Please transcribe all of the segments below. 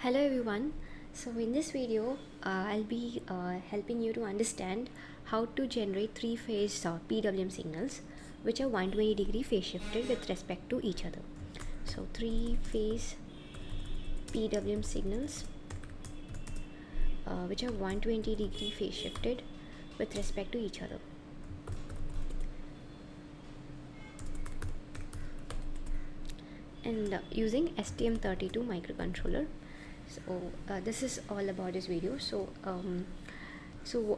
Hello everyone. So in this video, I'll be helping you to understand how to generate three-phase PWM signals which are 120 degree phase shifted with respect to each other. So three-phase PWM signals which are 120 degree phase shifted with respect to each other. And using STM32 microcontroller. So this is all about this video. So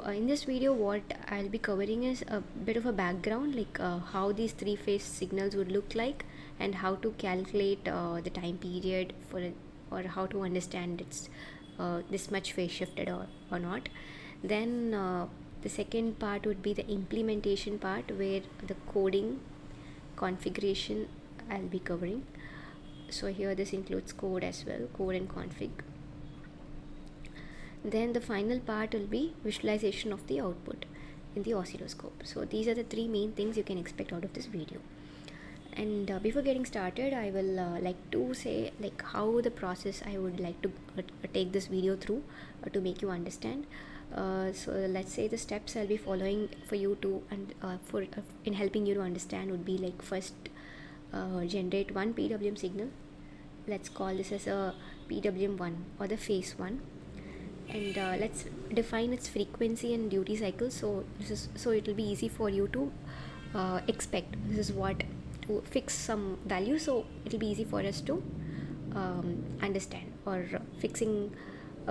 in this video what I'll be covering is a bit of a background, like how these three-phase signals would look like and how to calculate the time period for it, or how to understand it's this much phase shifted or not. Then the second part would be the implementation part, where the coding configuration I'll be covering. So here this includes code as well, code and config. Then the final part will be visualization of the output in the oscilloscope. So these are the three main things you can expect out of this video. And before getting started, I will like to say like how the process I would like to take this video through to make you understand. So let's say the steps I'll be following for you to in helping you to understand would be like, first generate one PWM signal. Let's call this as a PWM1 or the phase 1, and let's define its frequency and duty cycle. So it will be easy for you to expect this is what to fix some value, so it will be easy for us to understand or fixing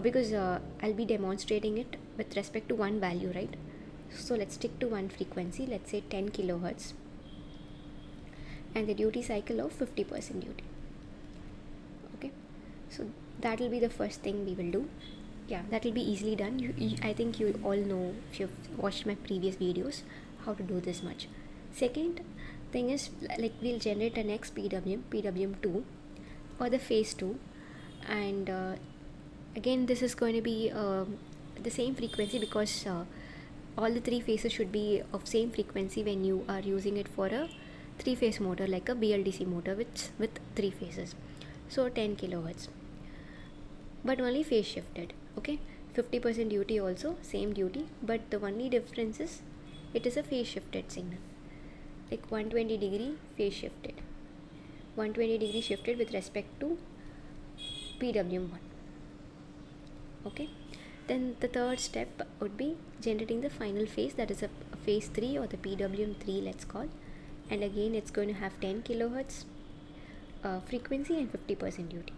because I'll be demonstrating it with respect to one value, right? So let's stick to one frequency, let's say 10 kilohertz, and the duty cycle of 50% duty. Okay, so that will be the first thing we will do. Yeah, that will be easily done. I think you all know, if you've watched my previous videos, how to do this much. Second thing is, like, we'll generate the next PWM2 or the phase 2, and again this is going to be the same frequency, because all the three phases should be of same frequency when you are using it for a three-phase motor, like a BLDC motor with three phases. So 10 kilohertz, but only phase shifted. Okay, 50% duty also, same duty, but the only difference is it is a phase shifted signal, like 120 degree phase shifted, 120 degree shifted with respect to PWM1. Okay, then the third step would be generating the final phase, that is a phase 3 or the PWM3, let's call, and again it's going to have 10 kilohertz frequency and 50% duty.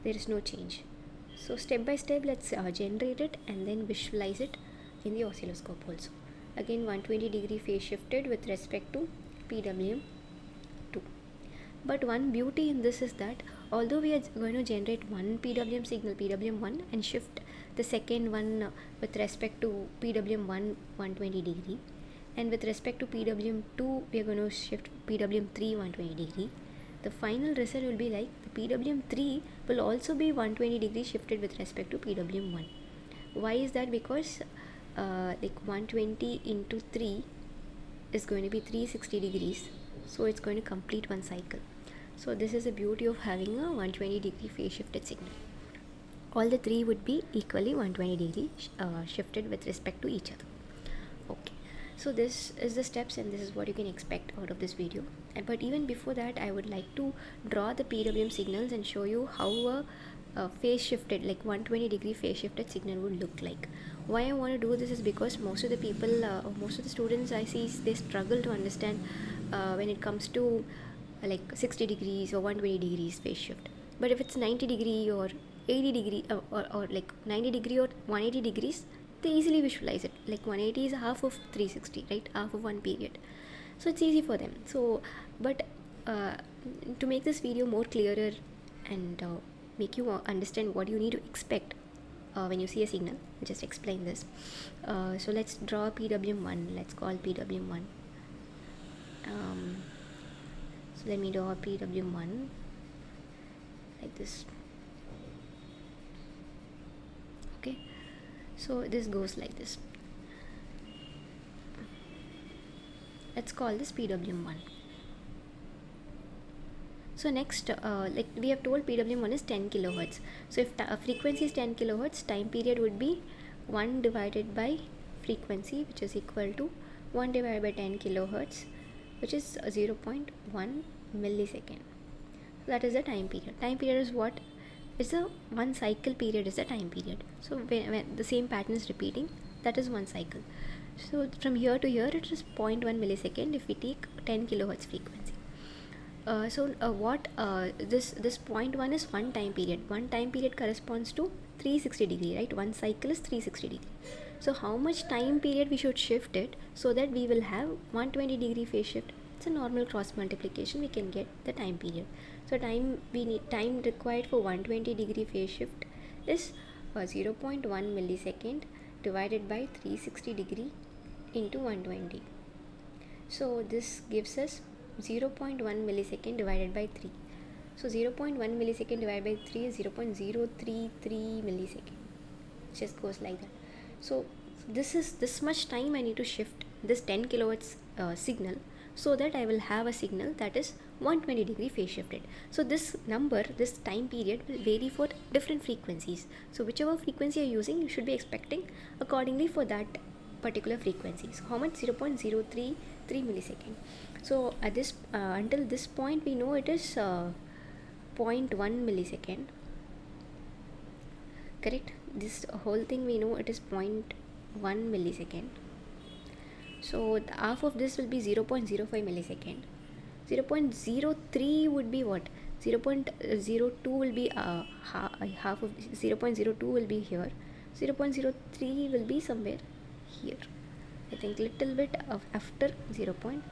There is no change. So step by step, let's generate it and then visualize it in the oscilloscope also. Again 120 degree phase shifted with respect to PWM2. But one beauty in this is that although we are going to generate one PWM signal, PWM1, and shift the second one with respect to PWM1 120 degree, and with respect to PWM2 we are going to shift PWM3 120 degree, the final result will be like the PWM3 will also be 120 degrees shifted with respect to PWM1. Why is that? Because like 120 into 3 is going to be 360 degrees, so it's going to complete one cycle. So this is the beauty of having a 120 degree phase shifted signal. All the three would be equally 120 degree shifted with respect to each other. Okay, so this is the steps, and this is what you can expect out of this video. But even before that, I would like to draw the PWM signals and show you how a phase shifted, like 120 degree phase shifted signal would look like. Why I want to do this is because most of the people, most of the students I see, they struggle to understand when it comes to like 60 degrees or 120 degrees phase shift. But if it's 90 degree or 80 degree or like 90 degree or 180 degrees, they easily visualize it. Like 180 is half of 360, right? Half of one period. So it's easy for them. So but to make this video more clearer and make you understand what you need to expect when you see a signal, I'll just explain this. So let's draw PWM1. Let's call PWM1. So let me draw a PWM1 like this. Okay, so this goes like this. Let's call this PWM1. So next, like we have told PWM1 is 10 kilohertz. So if frequency is 10 kilohertz, time period would be 1 divided by frequency, which is equal to 1 divided by 10 kilohertz, which is 0.1 millisecond. So that is the time period. Time period is what? It's a one cycle period is the time period. So when the same pattern is repeating, that is one cycle. So from here to here, it is 0.1 millisecond if we take 10 kilohertz frequency. This 0.1 is one time period. One time period corresponds to 360 degree, right? One cycle is 360 degree. So how much time period we should shift it so that we will have 120 degree phase shift? It's a normal cross multiplication. We can get the time period. So time required for 120 degree phase shift is 0.1 millisecond divided by 360 degree into 120. So this gives us 0.1 millisecond divided by 3. So 0.1 millisecond divided by 3 is 0.033 millisecond. Just goes like that. So this much time I need to shift this 10 kilohertz signal so that I will have a signal that is 120 degree phase shifted. So this number, this time period will vary for different frequencies. So whichever frequency you're using, you should be expecting accordingly for that particular frequency. So how much? 0.033 millisecond. So at this until this point we know it is 0.1 millisecond. Correct? This whole thing we know it is 0.1 millisecond. So the half of this will be 0.05 millisecond. 0.03 would be what? 0.02 will be half of 0.02 will be here. 0.03 will be somewhere here. I think little bit of after 0.025,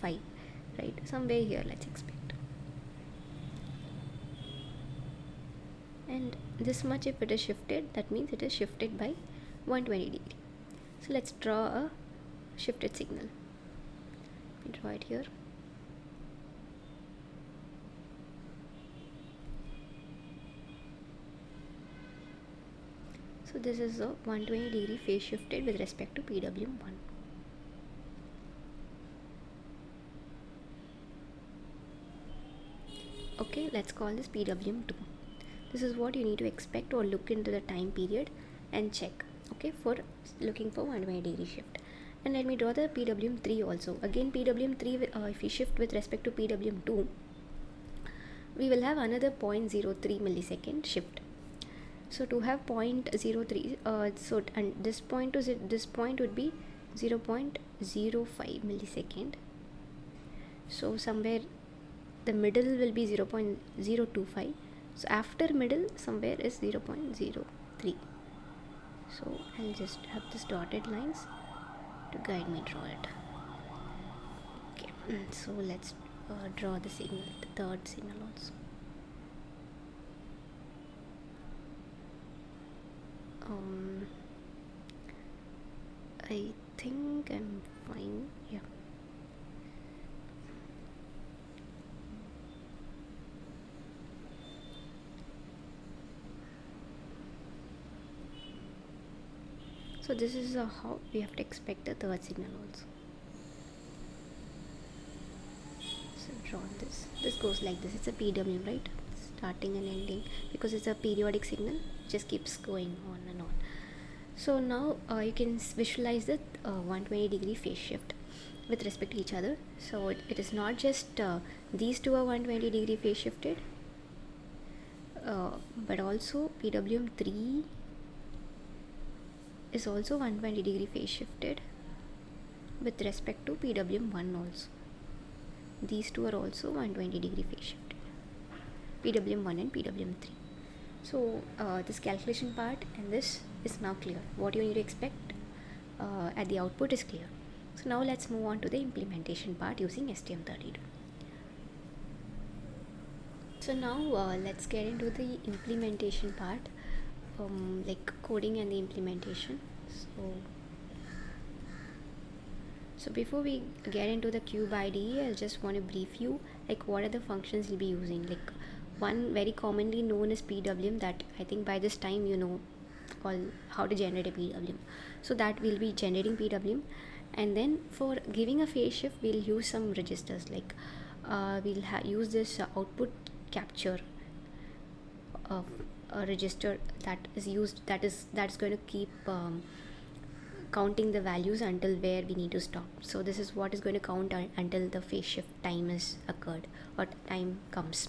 right? Somewhere here, let's expect. And this much if it is shifted, that means it is shifted by 120 degree. So let's draw a shifted signal. We draw it here. So this is a 120 degree phase shifted with respect to PWM1. Okay, let's call this PWM2. This is what you need to expect or look into the time period and check, okay, for looking for 120 degree shift. And let me draw the PWM3 also. Again, PWM3, if we shift with respect to PWM2, we will have another 0.03 millisecond shift. So to have 0.03, and this point to this point would be 0.05 millisecond. So somewhere the middle will be 0.025. So after middle somewhere is 0.03. So I'll just have this dotted lines to guide me draw it. Okay, so let's draw the signal, the third signal also. I think I'm fine. Yeah. So this is how we have to expect the third signal also. So draw this. This goes like this. It's a PWM, right? Starting and ending, because it's a periodic signal. It just keeps going on and on. So now you can visualize the 120 degree phase shift with respect to each other. So it is not just these two are 120 degree phase shifted, but also PWM3 is also 120 degree phase shifted with respect to PWM1 also. These two are also 120 degree phase shifted, PWM1 and PWM3. So this calculation part and this is now clear. What you need to expect at the output is clear. So now let's move on to the implementation part using STM32. So now let's get into the implementation part, like coding and the implementation. So before we get into the cubeide, I just want to brief you like what are the functions you'll be using. Like one very commonly known is PWM, that I think by this time you know all how to generate a PWM. So that we'll be generating PWM, and then for giving a phase shift we'll use some registers like we'll use this output capture of a register that is used, that's going to keep counting the values until where we need to stop. So this is what is going to count until the phase shift time is occurred or time comes.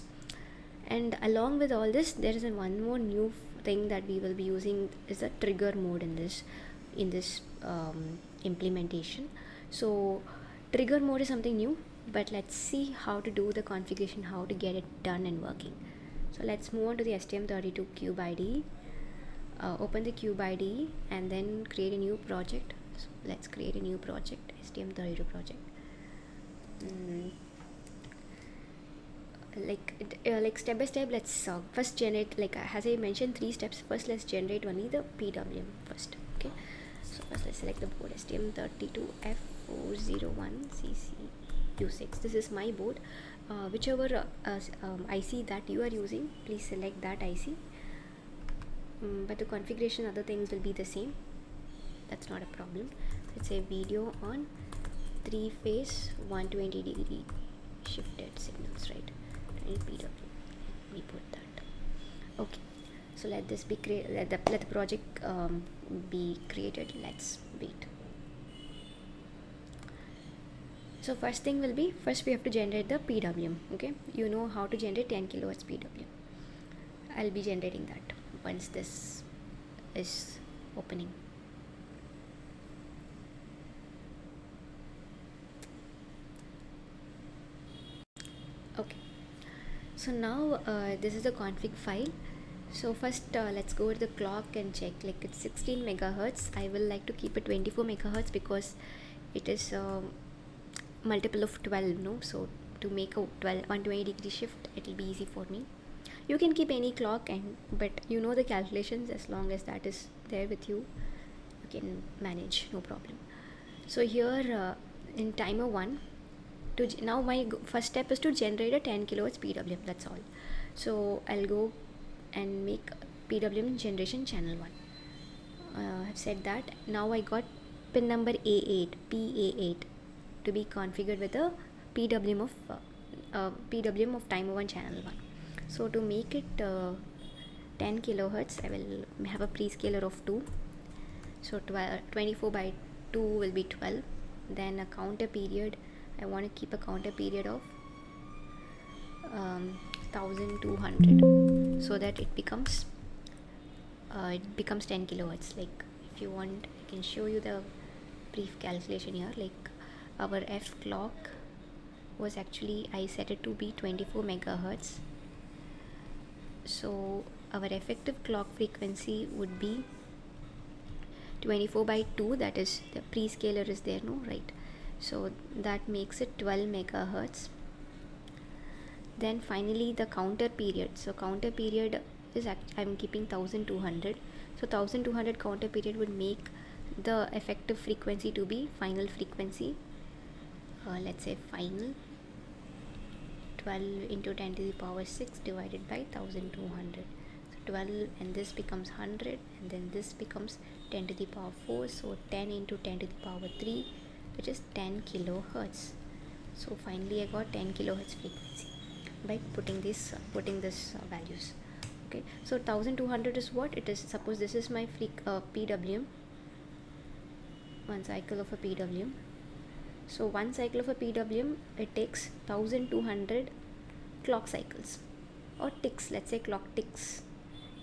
And along with all this, there is one more new thing that we will be using is a trigger mode in this implementation. So trigger mode is something new, but let's see how to do the configuration, how to get it done and working. So let's move on to the STM32 cubeide. Open the cubeide and then create a new project. So let's create a new project, STM32 project. Like step by step, let's first generate, like as I mentioned, 3 steps. First let's generate only the PWM first. Okay, so first let's select the board, STM32F401CCU6. this is my board. Whichever IC that you are using, please select that IC. But the configuration, other things will be the same, that's not a problem. Let's say video on 3-phase 120-degree shifted signals, right? PWM, we put that. Okay, so let this be let the project be created. Let's wait. So first thing will be, first we have to generate the PWM. Okay, you know how to generate 10 kilohertz PWM. I'll be generating that once this is opening. Okay, so now this is the config file. So first let's go to the clock and check, like it's 16 megahertz. I will like to keep it 24 megahertz because it is multiple of 12, no? So to make a 120 degree shift, it will be easy for me. You can keep any clock, but you know the calculations, as long as that is there with you, you can manage, no problem. So here in timer 1, now my first step is to generate a 10 kilohertz PWM, that's all. So I'll go and make PWM generation channel 1. I've said that. Now I got pin number A8, PA8 to be configured with a PWM of timer 1 channel 1. So to make it 10 kilohertz, I will have a prescaler of 2. So 24 by 2 will be 12. Then a counter period, I want to keep a counter period of 1200, so that it becomes 10 kilohertz. Like if you want, I can show you the brief calculation here. Like our F clock was actually, I set it to be 24 megahertz. So our effective clock frequency would be 24 by 2, that is the prescaler is there, no, right? So that makes it 12 megahertz. Then finally the counter period. So counter period is I'm keeping 1200. So 1200 counter period would make the effective frequency to be final frequency. Let's say final 12 into 10 to the power 6 divided by 1200. So 12, and this becomes 100, and then this becomes 10 to the power 4. So 10 into 10 to the power 3, which is 10 kilohertz. So finally I got 10 kilohertz frequency by putting this values. Okay, so 1200 is what it is. Suppose this is my PWM, one cycle of a PWM. So one cycle of a PWM, it takes 1200 clock cycles or ticks. Let's say clock ticks.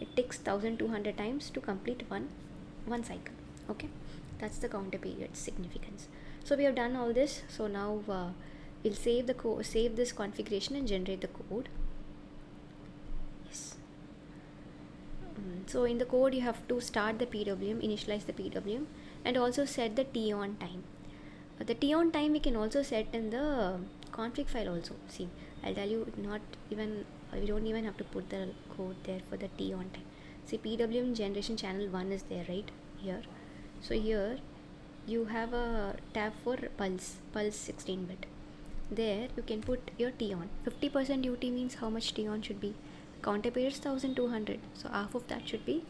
It takes 1200 times to complete one cycle. Okay, that's the counter period significance. So we have done all this. So now we'll save this configuration and generate the code. Yes. So in the code you have to start the PWM, initialize the PWM, and also set the T on time. The T on time we can also set in the config file also. See, I'll tell you, we don't even have to put the code there for the T on time. See, PWM generation channel 1 is there, right here. So here you have a tab for pulse 16-bit. There you can put your T on. 50% UT means how much T on should be? Counter period is 1200. So half of that should be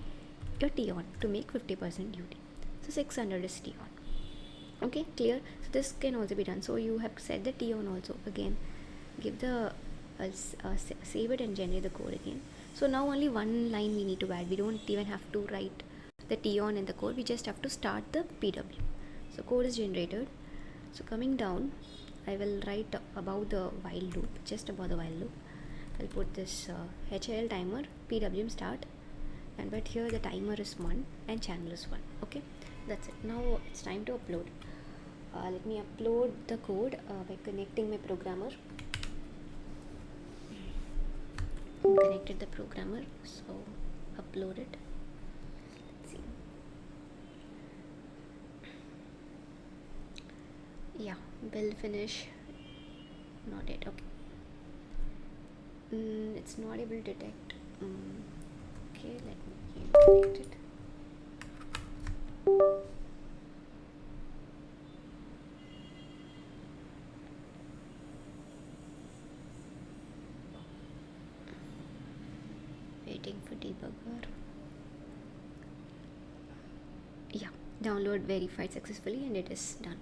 your T on to make 50% UT. So 600 is T on. Okay, clear? So this can also be done. So you have to set the T on also. Again, give the save it and generate the code again. So now only one line we need to add. We don't even have to write the T on in the code. We just have to start the PWM. So code is generated. So coming down, I will write above the while loop, just above the while loop. I'll put this HIL timer PWM start, and but here the timer is 1 and channel is 1. Okay, that's it. Now it's time to upload. Let me upload the code by connecting my programmer. Connected the programmer, so upload it. Let's see. Yeah, build finish, not yet. Okay, it's not able to detect. Okay, let me connect it. Waiting for debugger. Yeah, download verified successfully and it is done.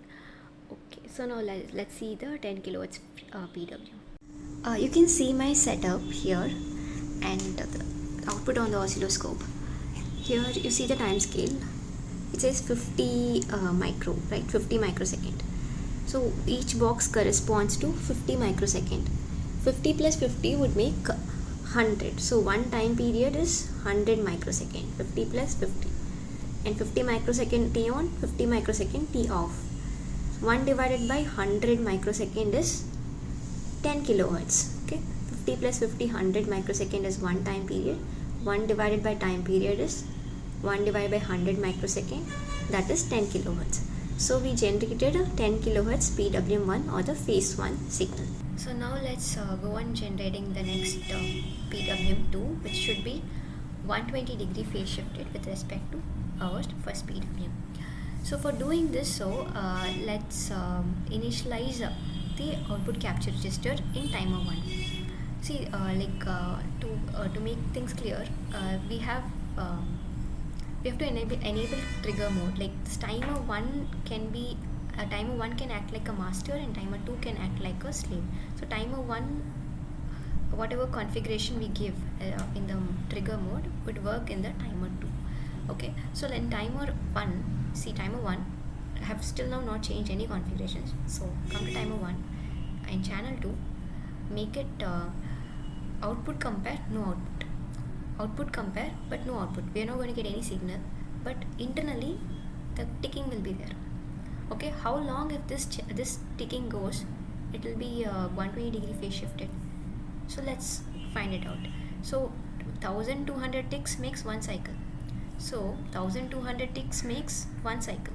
Okay, so now let's see the 10 kilowatts PWM. You can see my setup here and the output on the oscilloscope. Here you see the time scale. It says 50 micro, right? 50 microsecond. So each box corresponds to 50 microsecond. 50 plus 50 would make 100. So one time period is 100 microsecond. 50 plus 50. And 50 microsecond T on, 50 microsecond T off. 1 divided by 100 microsecond is 10 kilohertz. Okay, 50 plus 50, 100 microsecond is one time period. 1 divided by time period is 1 divided by 100 microsecond, that is 10 kilohertz. So we generated a 10 kilohertz PWM1 or the phase 1 signal. So now let's go on generating the next PWM2, which should be 120 degree phase shifted with respect to our first PWM. So for doing this, let's initialize the output capture register in timer 1. See, to make things clear, we have to enable trigger mode. Like this timer 1 can be timer 1 can act like a master and timer 2 can act like a slave. So timer 1, whatever configuration we give in the trigger mode would work in the timer 2. Okay, so in timer 1, see timer 1, I have still now not changed any configurations. So come to timer 1 and channel 2, make it output compare, no output. Output compare but no output. We are not going to get any signal, but internally the ticking will be there. Okay, how long if this ticking goes? It will be 120 degree phase shifted. So let's find it out. So 1200 ticks makes one cycle. So 1200 ticks makes one cycle,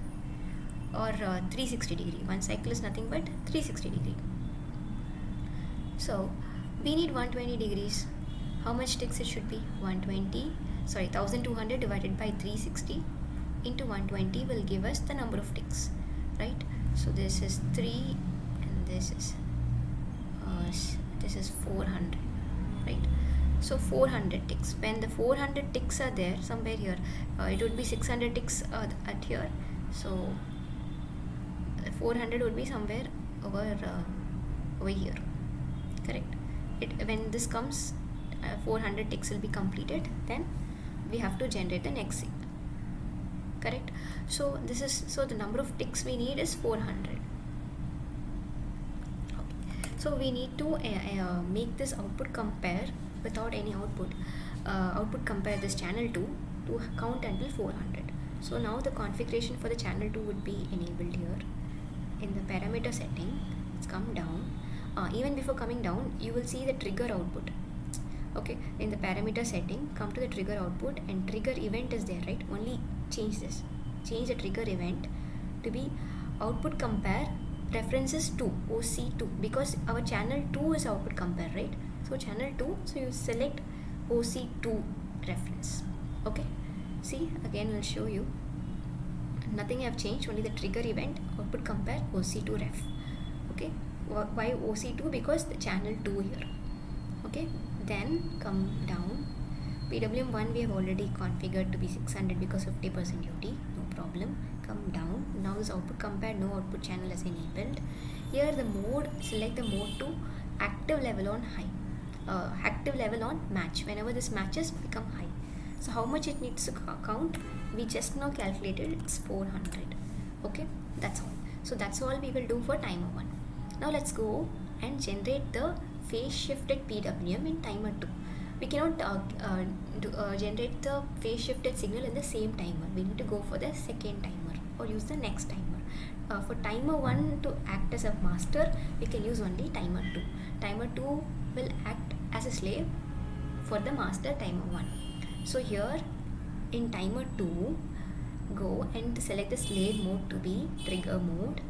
or 360 degree. One cycle is nothing but 360 degree. So we need 120 degrees. How much ticks it should be? 1200 divided by 360 into 120 will give us the number of ticks, right? So this is 3 and this is 400, right? So 400 ticks. When the 400 ticks are there somewhere here, it would be 600 ticks at here. So 400 would be somewhere over here, correct? When this comes, 400 ticks will be completed. Then we have to generate the next signal, correct? So the number of ticks we need is 400. Okay. So we need to make this output compare without any output. Output compare this channel 2 to count until 400. So now the configuration for the channel 2 would be enabled here in the parameter setting. Let's come down. Even before coming down, you will see the trigger output. Okay, in the parameter setting, come to the trigger output and trigger event is there, right? Only change this. Change the trigger event to be output compare references to OC2, because our channel 2 is output compare, right? So channel 2, so you select OC2 reference. Okay, see, again I'll show you. Nothing I have changed, only the trigger event output compare OC2 ref. Okay, why OC2? Because the channel 2 here. Okay, then come down. PWM1 we have already configured to be 600 because 50% duty, no problem. Come down. Now this output compare no output channel is enabled. Here the mode, select the mode to active level on high, active level on match. Whenever this matches, become high. So how much it needs to count? We just now calculated, it's 400. Okay, that's all. So that's all we will do for timer 1. Now let's go and generate the phase shifted PWM in timer 2. We cannot generate the phase shifted signal in the same timer. We need to go for the second timer or use the next timer. For timer 1 to act as a master, we can use only timer 2. Timer 2 will act as a slave for the master timer 1. So here in timer 2, go and select the slave mode to be trigger mode,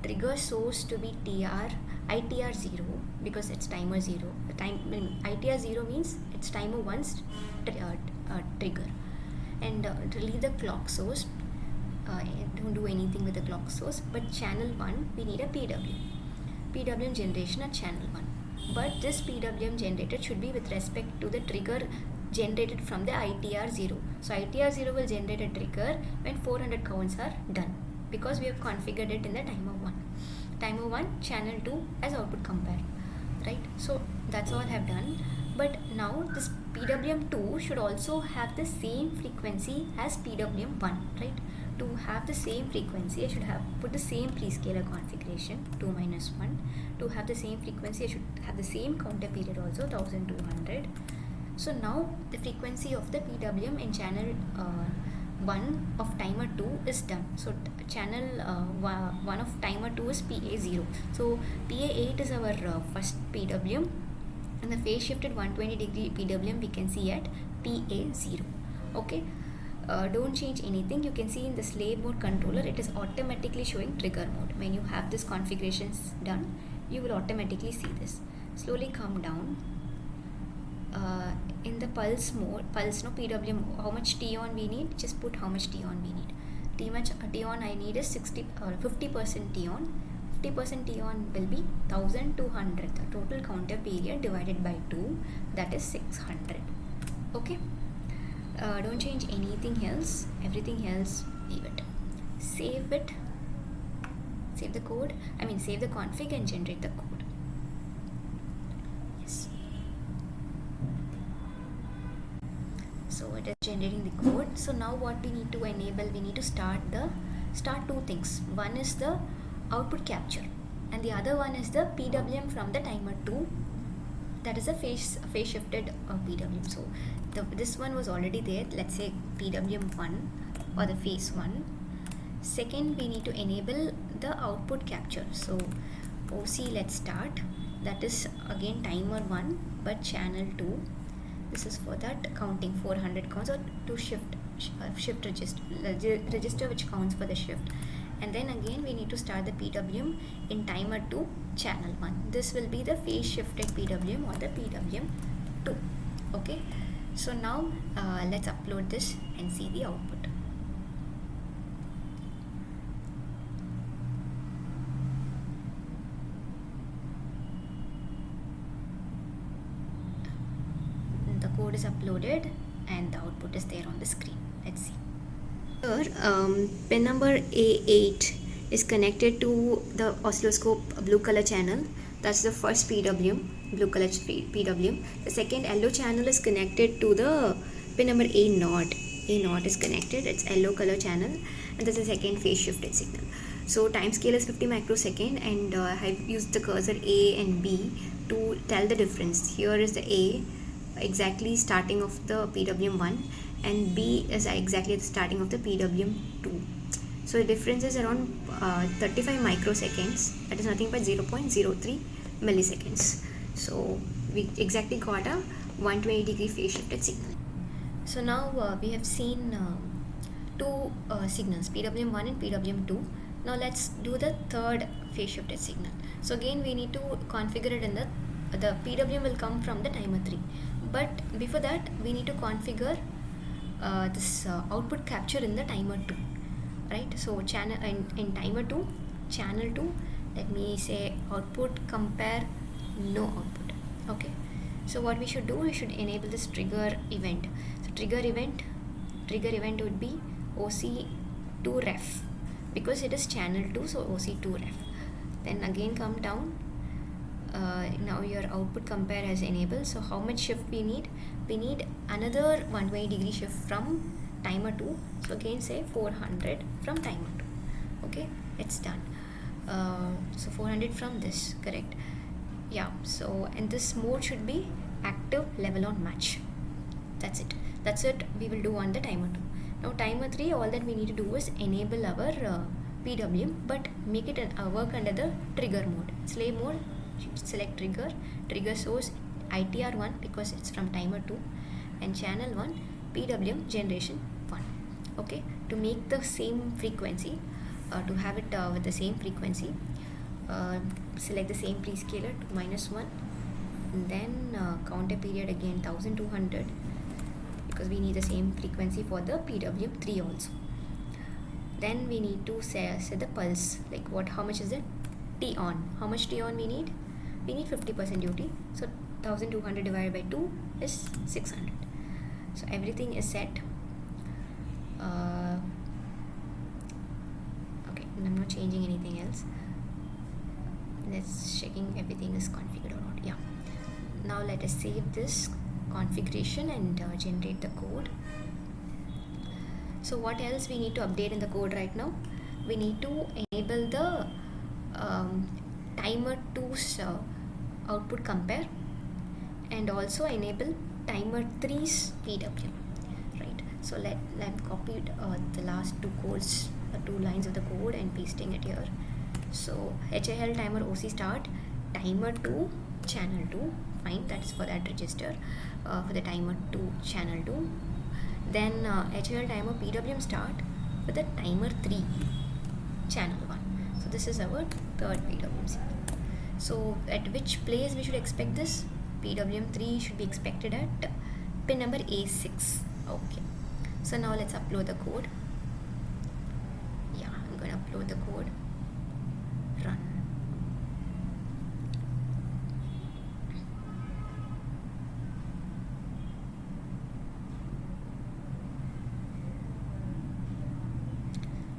trigger source to be ITR 0 because it's timer 0. ITR 0 means it's timer 1's trigger, and delete the clock source. Don't do anything with the clock source, but channel 1 we need a PWM generation at channel 1, but this PWM generated should be with respect to the trigger generated from the ITR 0. So ITR 0 will generate a trigger when 400 counts are done, because we have configured it in the timer 1. Timer 1 channel 2 as output compare, right? So that's all I have done. But now this PWM 2 should also have the same frequency as PWM 1, right? To have the same frequency, I should have put the same prescaler configuration 2 minus 1. To have the same frequency, I should have the same counter period also 1200. So now the frequency of the PWM in channel 1 of timer 2 is done. So channel 1 of timer 2 is PA0. So PA8 is our first PWM, and the phase shifted 120 degree PWM we can see at PA0. Okay, don't change anything. You can see in the slave mode controller, it is automatically showing trigger mode. When you have this configurations done, you will automatically see this. Slowly come down. In the pulse PWM, how much T on we need, just put how much T on we need. T on I need is 50% T on. 50% T on will be 1200. The total counter period divided by 2, that is 600. Okay, don't change anything else. Everything else leave it. Save it. Save the code. Save the config and generate the code. Yes. So it is generating the code. So now what we need to enable, we need to start two things. One is the output capture, and the other one is the PWM from the timer 2. That is a phase shifted PWM. So this one was already there. Let's say PWM 1 or the phase 1. Second, we need to enable the output capture. So OC, let's start. That is again timer 1 but channel 2. This is for that counting 400 counts, or to shift register which counts for the shift. And then again we need to start the PWM in timer 2 channel 1. This will be the phase shifted PWM or the PWM 2. Okay, so now let's upload this and see the output. The code is uploaded and the output is there on the screen. Let's see. Here, pin number A8 is connected to the oscilloscope blue color channel. That's the first PWM, blue color PWM. The second yellow channel is connected to the pin number A0. A0 is connected, it's yellow color channel, and that's the second phase shifted signal. So time scale is 50 microsecond, and I've used the cursor A and B to tell the difference. Here is the A, exactly starting of the PWM 1, and B is exactly the starting of the PWM 2. So the difference is around 35 microseconds. That is nothing but 0.03 milliseconds. So we exactly got a 120 degree phase shifted signal. So now we have seen two signals, PWM 1 and PWM 2. Now let's do the third phase shifted signal. So again we need to configure it in the PWM will come from the timer 3. But before that we need to configure this output capture in the timer 2, right? So channel in timer 2, channel 2, let me say output compare no output. Okay, so what we should do, we should enable this trigger event. So trigger event would be OC2 ref, because it is channel 2, so OC2 ref. Then again come down, now your output compare has enabled. So how much shift we need? We need another 120 degree shift from timer 2. So again say 400 from timer 2. Okay, it's done. So 400 from this, correct? Yeah, so and this mode should be active level on match. That's it we will do on the timer 2. Now timer 3, all that we need to do is enable our PWM, but make it work under the trigger mode. Slave mode, select trigger source ITR1 because it's from timer 2, and channel 1 PWM generation 1. Okay, to make the same frequency, to have it with the same frequency, select the same prescaler to -1, and then counter period again 1200 because we need the same frequency for the PWM3 also. Then we need to set the pulse, like how much is it? T on. How much T on we need? We need 50% duty. So 1200 divided by 2 is 600. So everything is set. Okay, I'm not changing anything else. Let's checking everything is configured or not. Yeah. Now let us save this configuration and generate the code. So what else we need to update in the code right now? We need to enable the timer 2's output compare, and also enable timer 3's PWM, right? So let copy the last two codes, 2 lines of the code, and pasting it here. So HIL timer OC start timer 2 channel 2, fine, that's for that register, for the timer 2 channel 2. Then HIL timer PWM start with the timer 3 channel 1. So this is our third PWM signal. So at which place we should expect this? PWM3 should be expected at pin number A6. Okay, so now let's upload the code. Yeah, I'm going to upload the code. Run.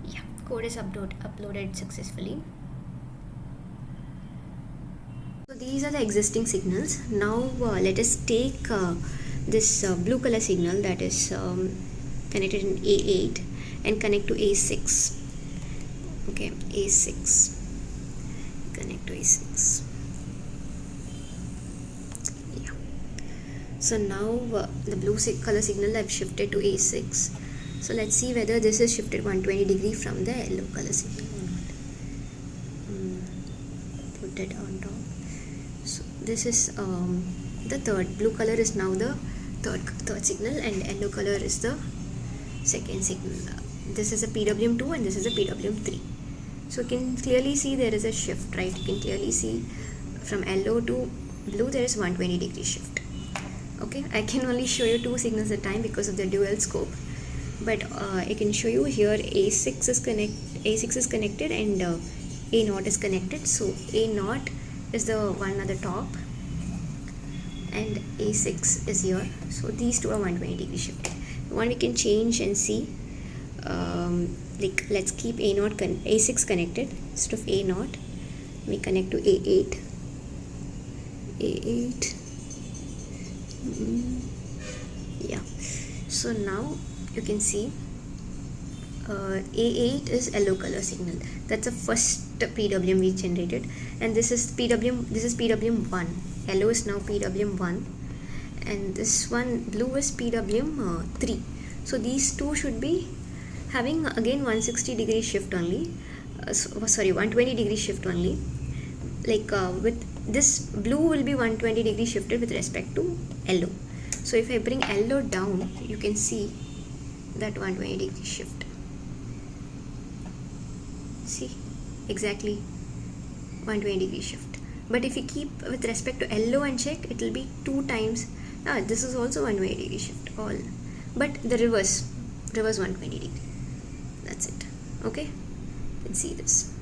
Yeah, code is uploaded successfully. So these are the existing signals. Now let us take this blue color signal that is connected in A8 and connect to A6. Okay, A6, connect to A6. Yeah. So now the blue color signal I've shifted to A6. So let's see whether this is shifted 120 degree from the yellow color signal or not. Put it on top. So this is the third. Blue color is now the third signal, and yellow color is the second signal. This is a PWM2 and this is a PWM3. So you can clearly see there is a shift, right? You can clearly see from yellow to blue there is 120 degree shift. Okay, I can only show you 2 signals at a time because of the dual scope, but I can show you here A6 is connected and A0 is connected. So A0 is the one at the top and A6 is here. So these two are 120 degree shift. One we can change and see. Like let's keep A6 connected. Instead of A0 we connect to A8. Yeah, so now you can see A8 is yellow color signal. That's the first PWM we generated, and this is PWM1. Yellow is now PWM1, and this one blue is PWM3. So these two should be having again 160 degree shift only. 120 degree shift only. Like with this blue will be 120 degree shifted with respect to yellow. So if I bring yellow down, you can see that 120 degree shift. See, exactly 120 degree shift. But if you keep with respect to yellow and check, it will be 2 times. This is also 120 degree shift all, but the reverse 120 degree. That's it. Okay, let's see this.